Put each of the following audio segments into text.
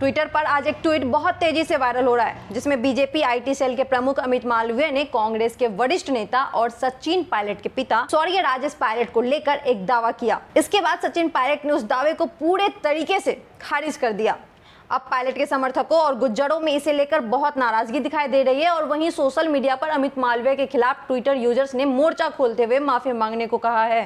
Twitter पर आज एक ट्वीट बहुत तेजी से वायरल हो रहा है, जिसमें बीजेपी आईटी सेल के प्रमुख अमित मालवीय ने कांग्रेस के वरिष्ठ नेता और सचिन पायलट के पिता स्वर्गीय राजेश पायलट को लेकर एक दावा किया। इसके बाद सचिन पायलट ने उस दावे को पूरे तरीके से खारिज कर दिया। अब पायलट के समर्थकों और गुज्जरों में इसे लेकर बहुत नाराजगी दिखाई दे रही है और वहीं सोशल मीडिया पर अमित मालवीय के खिलाफ ट्विटर यूजर्स ने मोर्चा खोलते हुए माफी मांगने को कहा है।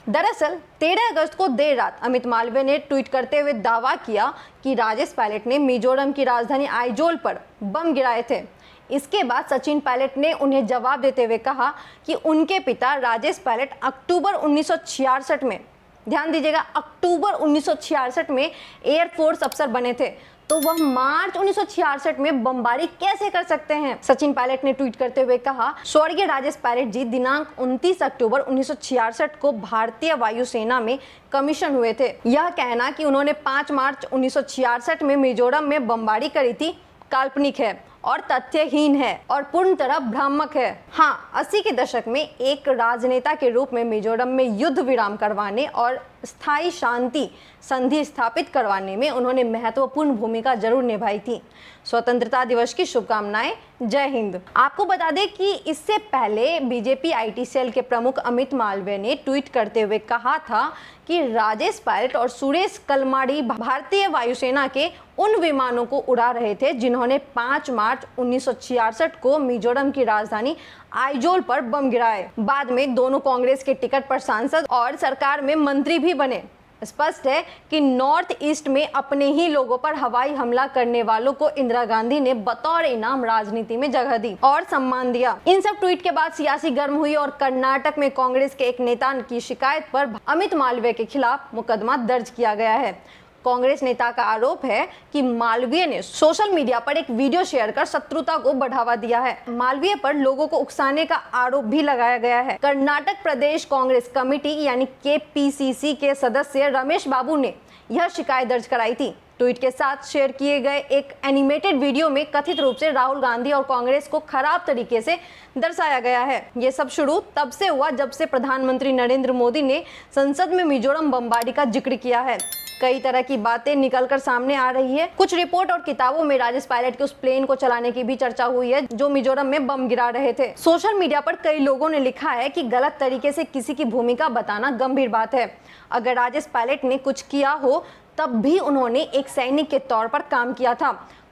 दरअसल 13 अगस्त को देर रात अमित मालवीय ने ट्वीट करते हुए दावा किया कि राजेश पायलट ने मिजोरम की राजधानी आइजोल पर बम गिराए थे। इसके बाद सचिन पायलट ने उन्हें जवाब देते हुए कहा कि उनके पिता राजेश पायलट अक्टूबर 1966 में, ध्यान दीजिएगा, अक्टूबर 1966 में एयरफोर्स अफसर बने थे, तो वह मार्च 1966 में बमबारी कैसे कर सकते हैं। सचिन पायलट ने ट्वीट करते हुए कहा, स्वर्गीय राजेश पायलट जी दिनांक 29 अक्टूबर 1966 को भारतीय वायुसेना में कमीशन हुए थे। यह कहना कि उन्होंने 5 मार्च 1966 में मिजोरम में बमबारी करी थी काल्पनिक है और तथ्यहीन है और पूर्ण तरह भ्रामक है। हाँ, 80 के दशक में एक राजनेता के रूप में मिजोरम में युद्ध विराम करवाने और स्थायी शांति संधि स्थापित करवाने में उन्होंने महत्वपूर्ण भूमिका जरूर निभाई थी। स्वतंत्रता दिवस की शुभकामनाएं। जय हिंद। आपको बता दें कि इससे पहले बीजेपी आईटी सेल के प्रमुख अमित मालवीय ने ट्वीट करते हुए कहा था कि राजेश पायलट और सुरेश कलमाड़ी भारतीय वायुसेना के उन विमानों को उड़ा रहे थे जिन्होंने 5 मार्च 1966 को मिजोरम की राजधानी आइजोल पर बम गिराए। बाद में दोनों कांग्रेस के टिकट पर सांसद और सरकार में मंत्री भी बने। स्पष्ट है कि नॉर्थ ईस्ट में अपने ही लोगों पर हवाई हमला करने वालों को इंदिरा गांधी ने बतौर इनाम राजनीति में जगह दी और सम्मान दिया। इन सब ट्वीट के बाद सियासी गर्म हुई और कर्नाटक में कांग्रेस के एक नेता की शिकायत पर अमित मालवीय के खिलाफ मुकदमा दर्ज किया गया है। कांग्रेस नेता का आरोप है कि मालवीय ने सोशल मीडिया पर एक वीडियो शेयर कर शत्रुता को बढ़ावा दिया है। मालवीय पर लोगों को उकसाने का आरोप भी लगाया गया है। कर्नाटक प्रदेश कांग्रेस कमेटी यानी केपीसीसी के सदस्य रमेश बाबू ने यह शिकायत दर्ज कराई थी। ट्वीट के साथ शेयर किए गए एक एनिमेटेड वीडियो में कथित रूप से राहुल गांधी और कांग्रेस को खराब तरीके से दर्शाया गया है। ये सब शुरू तब से हुआ जब से प्रधानमंत्री नरेंद्र मोदी ने संसद में मिजोरम बमबारी का जिक्र किया है। कई तरह की बातें निकलकर सामने आ रही है। कुछ रिपोर्ट और किताबों में राजेश पायलट के उस प्लेन को चलाने की भी चर्चा हुई है जो मिजोरम में बम गिरा रहे थे। सोशल मीडिया पर कई लोगों ने लिखा है कि गलत तरीके से किसी की भूमिका बताना गंभीर बात है। अगर राजेश पायलट ने कुछ किया हो तब भी उन्होंने एक सैनिक के तौर पर काम किया था,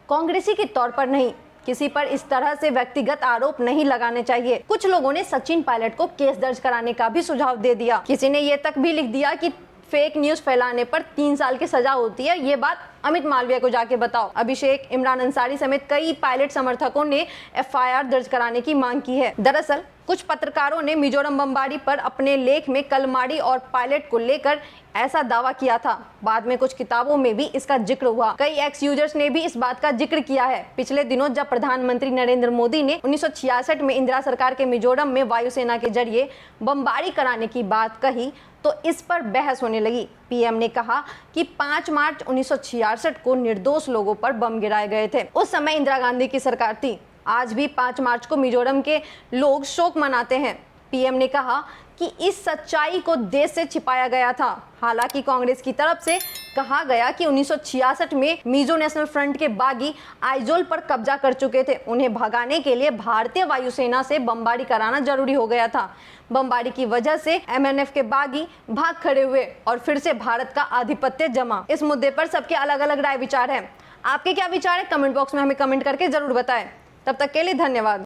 कांग्रेसी के तौर पर नहीं। किसी पर इस तरह से व्यक्तिगत आरोप नहीं लगाने चाहिए। कुछ लोगों ने सचिन पायलट को केस दर्ज कराने का भी सुझाव दे दिया। किसी ने ये तक भी लिख दिया कि फेक न्यूज फैलाने पर 3 साल की सजा होती है। ये बात अमित मालवीय को जाके बताओ। अभिषेक, इमरान अंसारी समेत कई पायलट समर्थकों ने एफआईआर दर्ज कराने की मांग की है। दरअसल कुछ पत्रकारों ने मिजोरम बमबारी पर अपने लेख में कलमाड़ी और पायलट को लेकर ऐसा दावा किया था। बाद में कुछ किताबों में भी इसका जिक्र हुआ। कई एक्स यूजर्स ने भी इस बात का जिक्र किया है। पिछले दिनों जब प्रधानमंत्री नरेंद्र मोदी ने 1966 में इंदिरा सरकार के मिजोरम में वायुसेना के जरिए बमबारी कराने की बात कही तो इस पर बहस होने लगी। पीएम ने कहा कि 5 मार्च 1966 को निर्दोष लोगों पर बम गिराए गए थे। उस समय इंदिरा गांधी की सरकार थी। आज भी 5 मार्च को मिजोरम के लोग शोक मनाते हैं। पीएम ने कहा कि इस सच्चाई को देश से छिपाया गया था। हालांकि कांग्रेस की तरफ से कहा गया कि 1966 में मिजो नेशनल फ्रंट के बागी आइजोल पर कब्जा कर चुके थे। उन्हें भगाने के लिए भारतीय वायुसेना से बमबारी कराना जरूरी हो गया था। बमबारी की वजह से एमएनएफ के बागी भाग खड़े हुए और फिर से भारत का आधिपत्य जमा। इस मुद्दे पर सबके अलग अलग राय विचार हैं। आपके क्या विचार है? कमेंट बॉक्स में हमें कमेंट करके जरूर बताएं। तब तक के लिए धन्यवाद।